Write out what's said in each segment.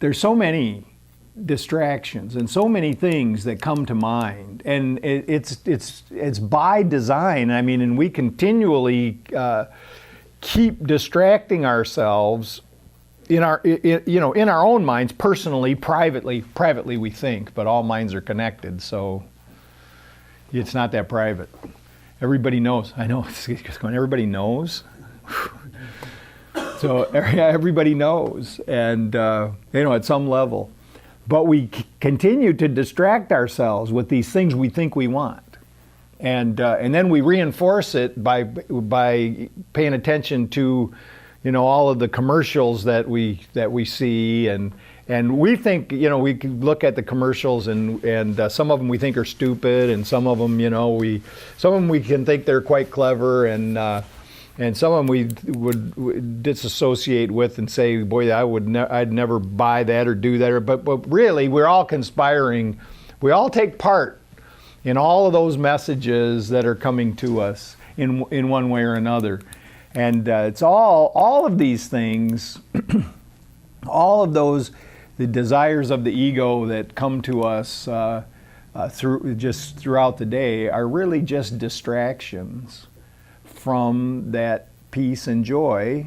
there's so many distractions and so many things that come to mind, and it's by design. I mean, and we continually keep distracting ourselves in our own minds, personally, privately we think, but all minds are connected, so it's not that private. Everybody knows. I know it's just going. Everybody knows. So everybody knows, and at some level. But we continue to distract ourselves with these things we think we want, and then we reinforce it by paying attention to, all of the commercials that we see, and we think, we can look at the commercials, and some of them we think are stupid, and some of them, we can think they're quite clever, and some of them we would disassociate with and say, boy, I'd never buy that or do that. But really, we're all conspiring. We all take part in all of those messages that are coming to us in one way or another. And it's all of these things, all of those, the desires of the ego that come to us throughout the day are really just distractions from that peace and joy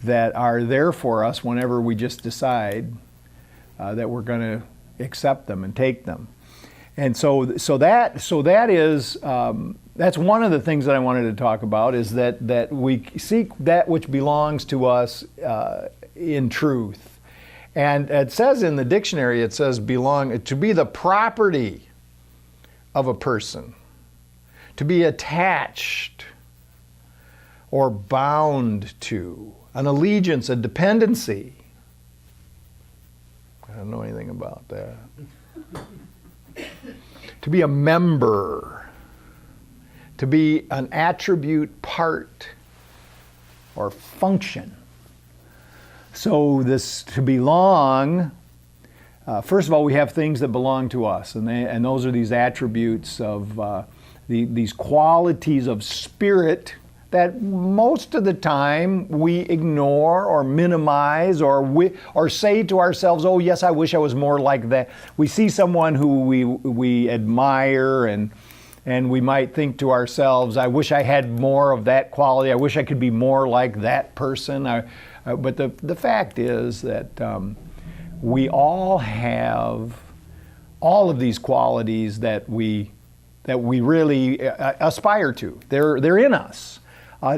that are there for us whenever we just decide that we're going to accept them and take them. And so that is that's one of the things that I wanted to talk about, is that we seek that which belongs to us in truth. And it says in the dictionary, it says to be the property of a person, to be attached or bound to, an allegiance, a dependency. I don't know anything about that. To be a member, to be an attribute, part, or function. So this to belong, first of all, we have things that belong to us, and those are these attributes of these qualities of spirit that most of the time we ignore or minimize or say to ourselves, oh yes, I wish I was more like that. We see someone who we admire, and we might think to ourselves, I wish I had more of that quality. I wish I could be more like that person. But the fact is that we all have all of these qualities that we really aspire to. They're in us.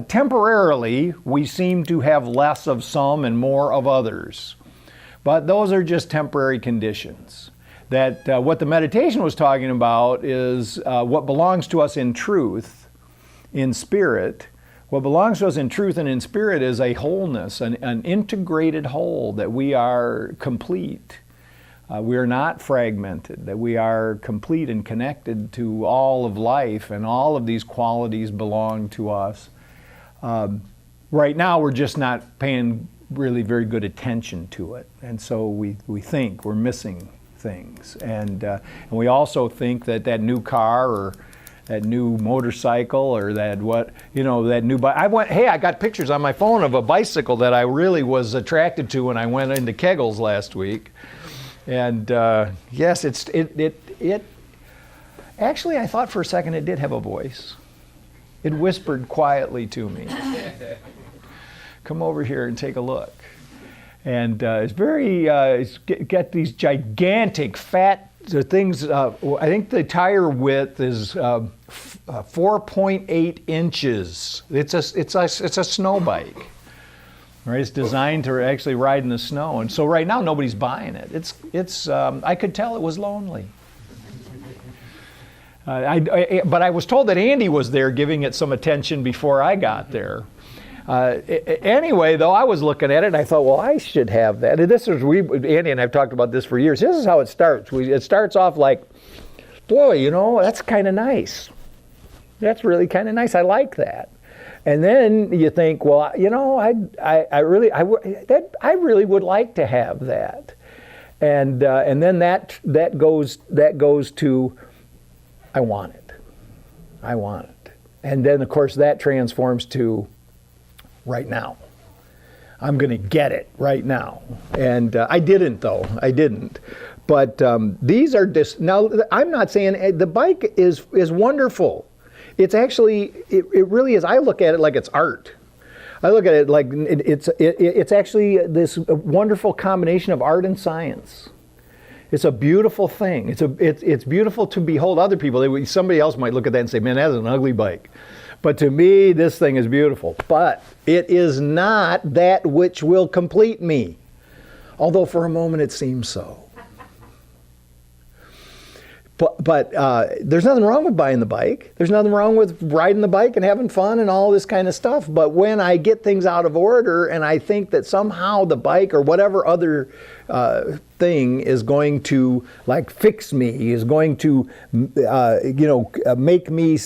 Temporarily, we seem to have less of some and more of others. But those are just temporary conditions. That what the meditation was talking about is what belongs to us in truth, in spirit. What belongs to us in truth and in spirit is a wholeness, an integrated whole, that we are complete. We are not fragmented, that we are complete and connected to all of life, and all of these qualities belong to us. Right now, we're just not paying really very good attention to it, and so we think we're missing things, and we also think that new car or that new motorcycle or that new bike. I got pictures on my phone of a bicycle that I really was attracted to when I went into Keggles last week, and yes, it actually, I thought for a second it did have a voice. It whispered quietly to me, come over here and take a look. And it's got these gigantic fat things. I think the tire width is 4.8 inches. It's a snow bike. Right? It's designed to actually ride in the snow. And so right now nobody's buying it. I could tell it was lonely. But I was told that Andy was there giving it some attention before I got there. Anyway, though, I was looking at it and I thought, well, I should have that. And Andy and I have talked about this for years. This is how it starts. It starts off like, boy, that's kind of nice. That's really kind of nice. I like that. And then you think, well, I really would like to have that. And then that goes to, I want it. I want it. And then, of course, that transforms to right now. I'm going to get it right now. And I didn't, though. I didn't. But these are now, I'm not saying the bike is wonderful. It's actually, it really is. I look at it like it's art. I look at it like it's actually this wonderful combination of art and science. It's a beautiful thing. It's beautiful to behold other people. Somebody else might look at that and say, man, that's an ugly bike. But to me, this thing is beautiful. But it is not that which will complete me. Although for a moment it seems so. But there's nothing wrong with buying the bike. There's nothing wrong with riding the bike and having fun and all this kind of stuff. But when I get things out of order and I think that somehow the bike or whatever other thing is going to like fix me, is going to make me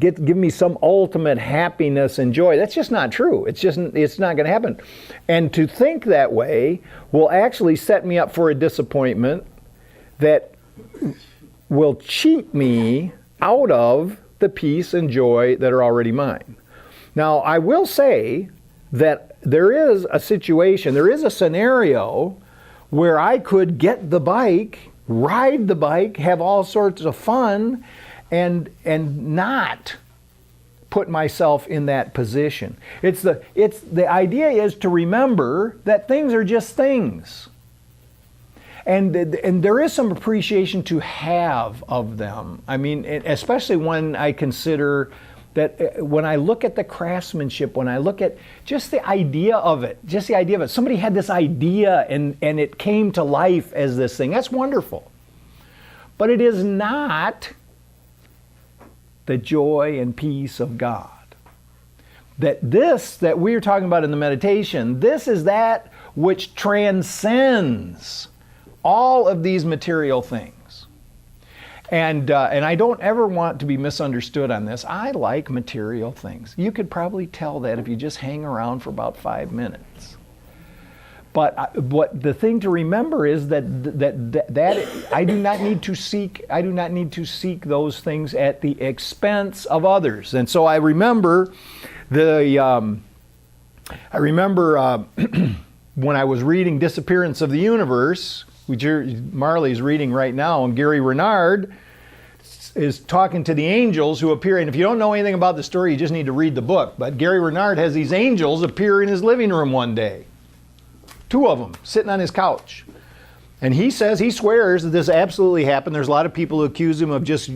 give me some ultimate happiness and joy. That's just not true. It's not going to happen. And to think that way will actually set me up for a disappointment that will cheat me out of the peace and joy that are already mine. Now, I will say that there is a situation, there is a scenario where I could get the bike, ride the bike, have all sorts of fun, and not put myself in that position. The idea is to remember that things are just things. And there is some appreciation to have of them. I mean, especially when I consider that when I look at the craftsmanship, when I look at just the idea of it, somebody had this idea and it came to life as this thing. That's wonderful. But it is not the joy and peace of God. That we're talking about in the meditation, this is that which transcends all of these material things. And I don't ever want to be misunderstood on this. I like material things. You could probably tell that if you just hang around for about 5 minutes. But what the thing to remember is that I do not need to seek those things at the expense of others. And so I remember when I was reading Disappearance of the Universe, which Marley's reading right now, and Gary Renard is talking to the angels who appear. And if you don't know anything about the story, you just need to read the book. But Gary Renard has these angels appear in his living room one day. 2 of them sitting on his couch. And he swears that this absolutely happened. There's a lot of people who accuse him of just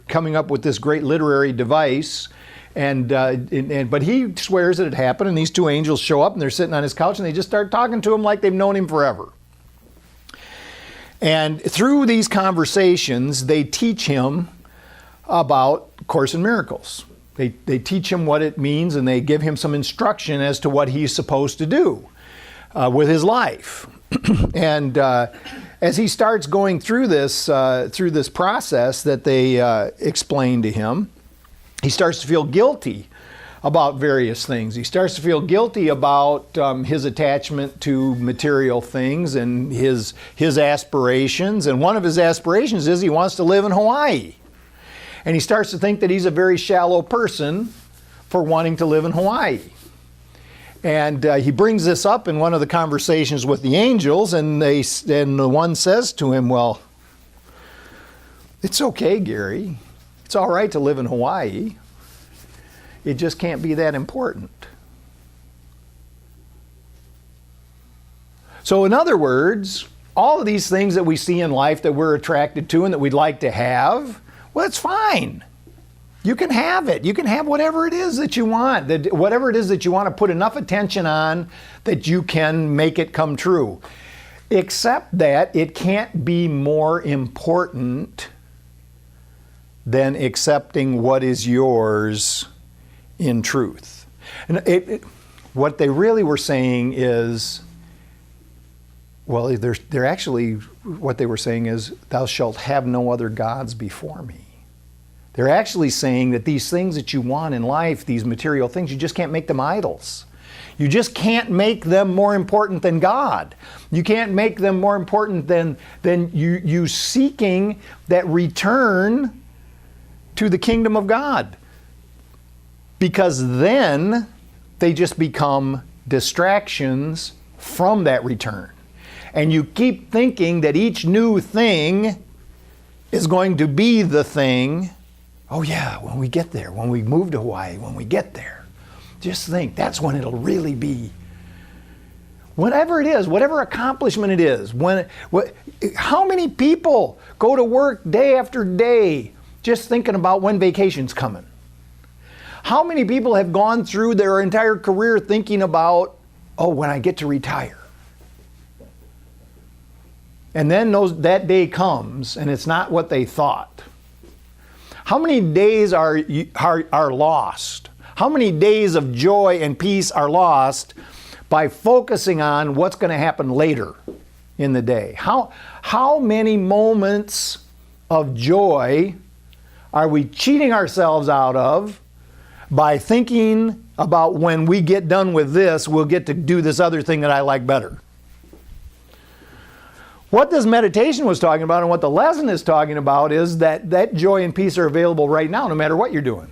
coming up with this great literary device. But he swears that it happened. And these 2 angels show up and they're sitting on his couch and they just start talking to him like they've known him forever. And through these conversations, they teach him about Course in Miracles. They teach him what it means and they give him some instruction as to what he's supposed to do with his life. And as he starts going through this process that they explain to him, he starts to feel guilty about various things. He starts to feel guilty about his attachment to material things and his aspirations. And one of his aspirations is he wants to live in Hawaii. And he starts to think that he's a very shallow person for wanting to live in Hawaii. And he brings this up in one of the conversations with the angels, and the one says to him, well, it's okay, Gary. It's all right to live in Hawaii. It just can't be that important. So in other words, all of these things that we see in life that we're attracted to and that we'd like to have, well, it's fine. You can have it. You can have whatever it is that you want, whatever it is that you want to put enough attention on that you can make it come true. Except that it can't be more important than accepting what is yours in truth. And what they really were saying is, well, they're actually, what they were saying is, thou shalt have no other gods before me. They're actually saying that these things that you want in life, these material things, you just can't make them idols. You just can't make them more important than God. You can't make them more important than you seeking that return to the kingdom of God. Because then they just become distractions from that return. And you keep thinking that each new thing is going to be the thing. Oh yeah, when we get there, when we move to Hawaii, when we get there, just think that's when it'll really be. Whatever it is, whatever accomplishment it is, how many people go to work day after day just thinking about when vacation's coming? How many people have gone through their entire career thinking about, oh, when I get to retire? And then that day comes and it's not what they thought. How many days are lost? How many days of joy and peace are lost by focusing on what's going to happen later in the day? How many moments of joy are we cheating ourselves out of by thinking about when we get done with this, we'll get to do this other thing that I like better? What this meditation was talking about and what the lesson is talking about is that joy and peace are available right now, no matter what you're doing.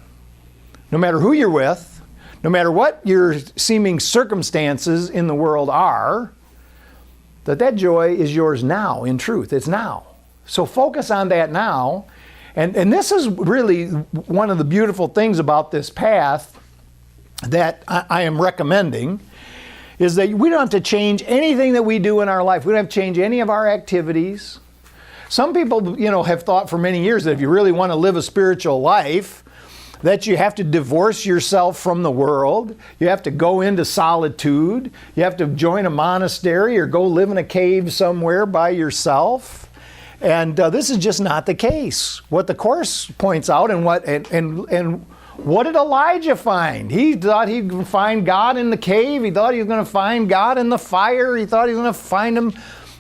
No matter who you're with, no matter what your seeming circumstances in the world are, that joy is yours now, in truth. It's now. So focus on that now. And this is really one of the beautiful things about this path that I am recommending, is that we don't have to change anything that we do in our life. We don't have to change any of our activities. Some people, have thought for many years that if you really want to live a spiritual life, that you have to divorce yourself from the world. You have to go into solitude. You have to join a monastery or go live in a cave somewhere by yourself. And this is just not the case. What the Course points out, and what did Elijah find? He thought he'd find God in the cave. He thought he was going to find God in the fire. He thought he was going to find him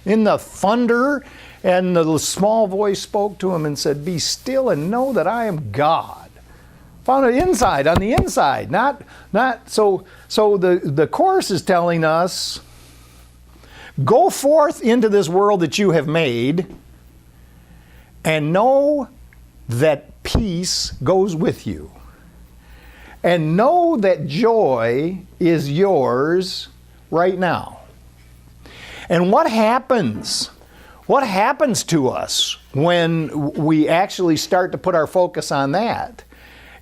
in the thunder. And the small voice spoke to him and said, "Be still and know that I am God." Found it on the inside. Not so the Course is telling us, go forth into this world that you have made and know that peace goes with you. And know that joy is yours right now. And what happens? What happens to us when we actually start to put our focus on that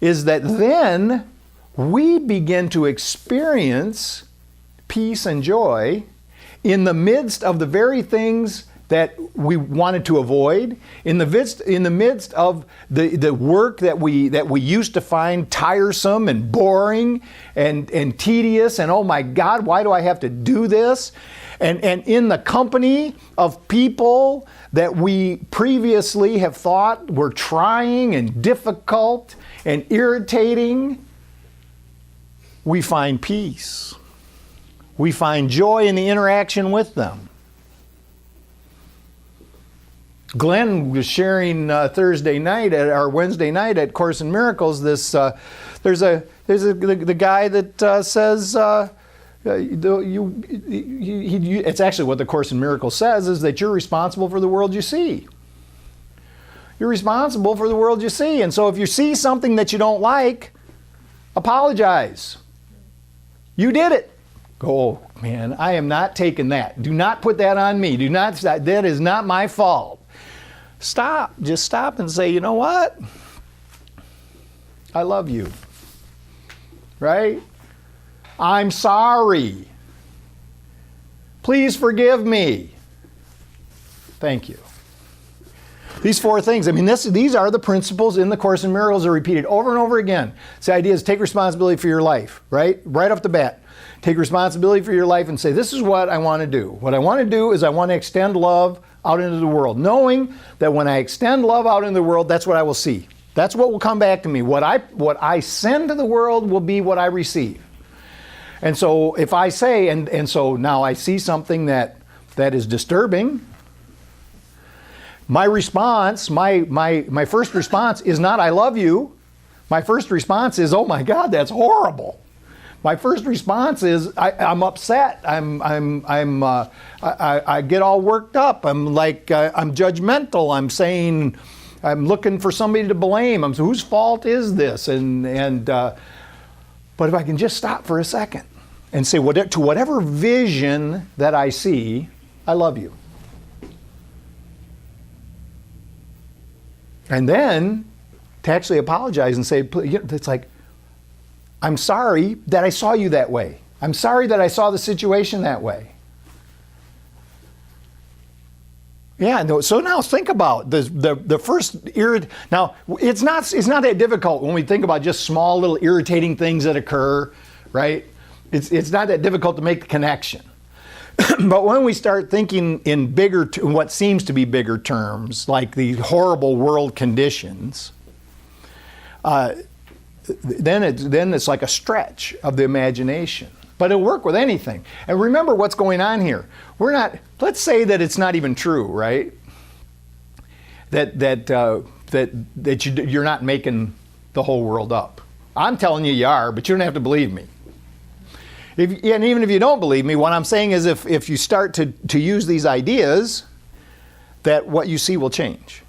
is that then we begin to experience peace and joy in the midst of the very things that we wanted to avoid, in the midst of the work that we used to find tiresome and boring and tedious, and oh my God, why do I have to do this? And in the company of people that we previously have thought were trying and difficult and irritating, we find peace. We find joy in the interaction with them. Glenn was sharing Thursday night or Wednesday night at Course in Miracles. There's the guy that says it's actually what the Course in Miracles says is that you're responsible for the world you see. You're responsible for the world you see, and so if you see something that you don't like, apologize. You did it. Go, oh, man, I am not taking that. Do not put that on me. That is not my fault. Stop. Just stop and say, you know what? I love you. Right? I'm sorry. Please forgive me. Thank you. These four things, these are the principles in the Course in Miracles are repeated over and over again. The idea is take responsibility for your life, right? Right off the bat. Take responsibility for your life and say, this is what I want to do. What I want to do is I want to extend love out into the world, knowing that when I extend love out into the world, that's what I will see. That's what will come back to me. What I send to the world will be what I receive. And so if I say, and so now I see something that is disturbing, my response, my first response is not I love you. My first response is, oh my God, that's horrible. My first response is I'm upset. I get all worked up. I'm judgmental. I'm saying I'm looking for somebody to blame. Whose fault is this? And But if I can just stop for a second and say, to whatever vision that I see, I love you. And then to actually apologize and say, it's like, I'm sorry that I saw you that way. I'm sorry that I saw the situation that way. Yeah, no, so now think about the first now it's not that difficult when we think about just small little irritating things that occur, right? It's not that difficult to make the connection. But when we start thinking in what seems to be bigger terms, like the horrible world conditions, then it's like a stretch of the imagination. But it'll work with anything. And remember what's going on here. Let's say that it's not even true, right? That you're not making the whole world up. I'm telling you are, but you don't have to believe me. And even if you don't believe me, what I'm saying is if you start to use these ideas, that what you see will change.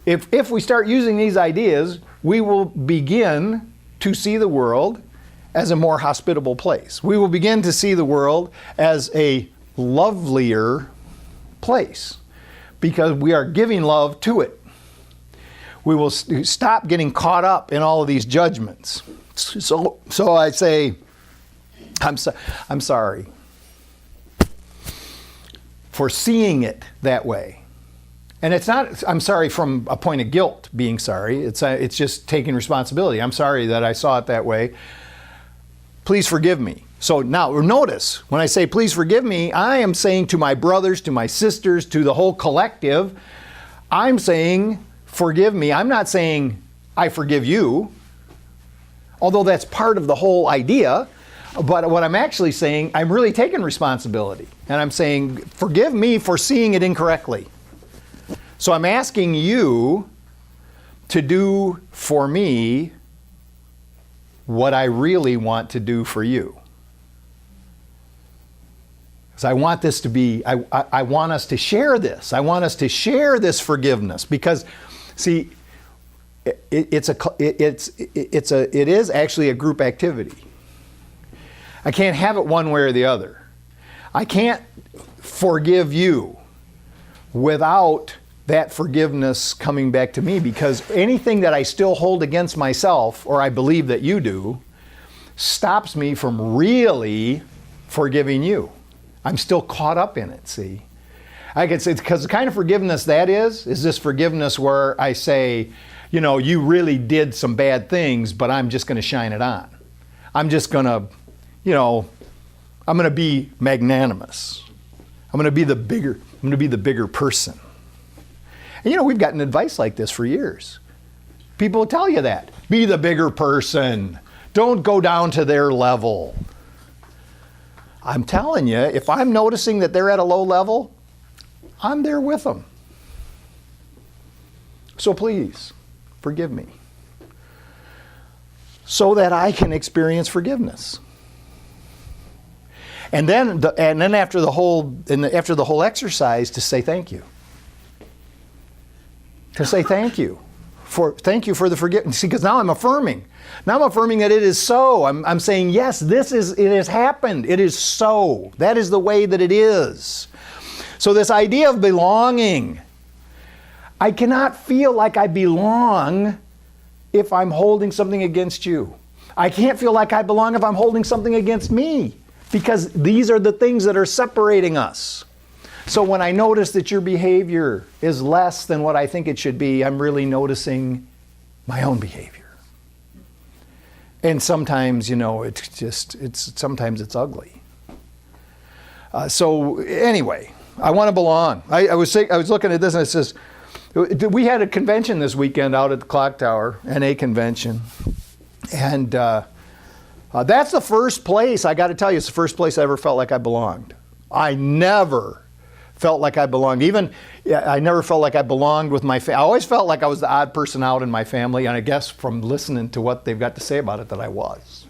If we start using these ideas, we will begin to see the world as a more hospitable place. We will begin to see the world as a lovelier place because we are giving love to it. We will stop getting caught up in all of these judgments. So I say, I'm sorry for seeing it that way. And it's not, I'm sorry from a point of guilt being sorry. It's just taking responsibility. I'm sorry that I saw it that way. Please forgive me. So now notice, when I say please forgive me, I am saying to my brothers, to my sisters, to the whole collective, I'm saying forgive me. I'm not saying I forgive you, although that's part of the whole idea. But what I'm actually saying, I'm really taking responsibility. And I'm saying forgive me for seeing it incorrectly. So I'm asking you to do for me what I really want to do for you. Because I want this to be, I want us to share this. I want us to share this forgiveness because, see, it is actually a group activity. I can't have it one way or the other. I can't forgive you without that forgiveness coming back to me, because anything that I still hold against myself, or I believe that you do, stops me from really forgiving you. I'm still caught up in it, see? I could say, because the kind of forgiveness that is this forgiveness where I say, you really did some bad things, but I'm just going to shine it on. I'm just going to, I'm going to be magnanimous. I'm going to be the bigger person. And we've gotten advice like this for years. People will tell you that. Be the bigger person. Don't go down to their level. I'm telling you, if I'm noticing that they're at a low level, I'm there with them. So please, forgive me. So that I can experience forgiveness. And then after the whole exercise, to say thank you. To say thank you for the forgiveness. See, because now I'm affirming. Now I'm affirming that it is so. I'm saying, yes, it has happened. It is so. That is the way that it is. So this idea of belonging, I cannot feel like I belong if I'm holding something against you. I can't feel like I belong if I'm holding something against me, because these are the things that are separating us. So when I notice that your behavior is less than what I think it should be, I'm really noticing my own behavior. And sometimes, sometimes it's ugly. So anyway, I want to belong. I was looking at this and it says, we had a convention this weekend out at the Clock Tower, NA convention. And that's the first place, I got to tell you, it's the first place I ever felt like I belonged. I never felt like I belonged. I never felt like I belonged with my family. I always felt like I was the odd person out in my family, and I guess from listening to what they've got to say about it that I was.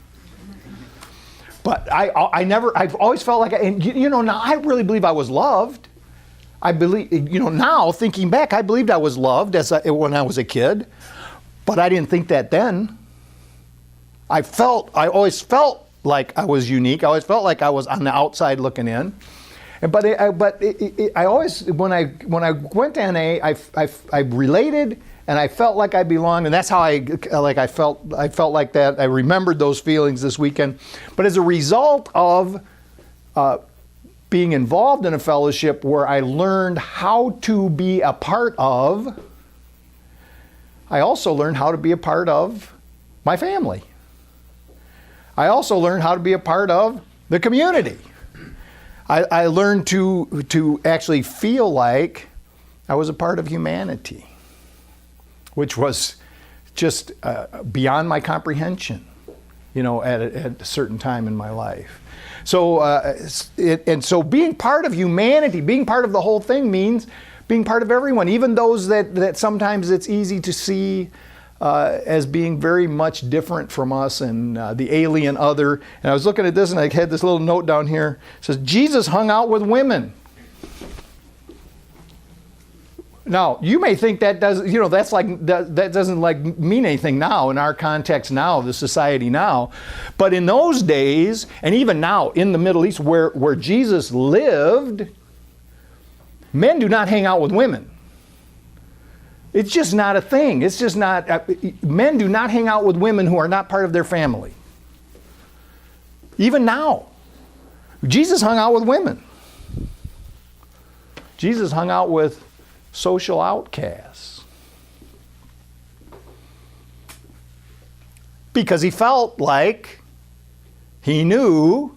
But I've always felt like, now I really believe I was loved. I believe, now thinking back, I believed I was loved when I was a kid, but I didn't think that then. I always felt like I was unique. I always felt like I was on the outside looking in. I always, when I went to NA, I related and I felt like I belonged, and that's how I felt like that. I remembered those feelings this weekend. But as a result of being involved in a fellowship where I learned how to be a part of, I also learned how to be a part of my family. I also learned how to be a part of the community. I learned to actually feel like I was a part of humanity, which was just beyond my comprehension, at a certain time in my life. So being part of humanity, being part of the whole thing means being part of everyone, even those that sometimes it's easy to see as being very much different from us and the alien other. And I was looking at this and I had this little note down here. It says, Jesus hung out with women. Now, you may think that doesn't mean anything now in our context now, the society now. But in those days, and even now in the Middle East where Jesus lived, men do not hang out with women. It's just not a thing. It's just not, men do not hang out with women who are not part of their family. Even now. Jesus hung out with women. Jesus hung out with social outcasts. Because he felt like he knew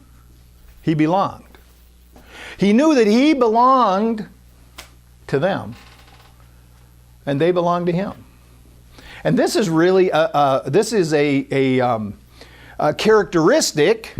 he belonged. He knew that he belonged to them. And they belong to him. And this is really a characteristic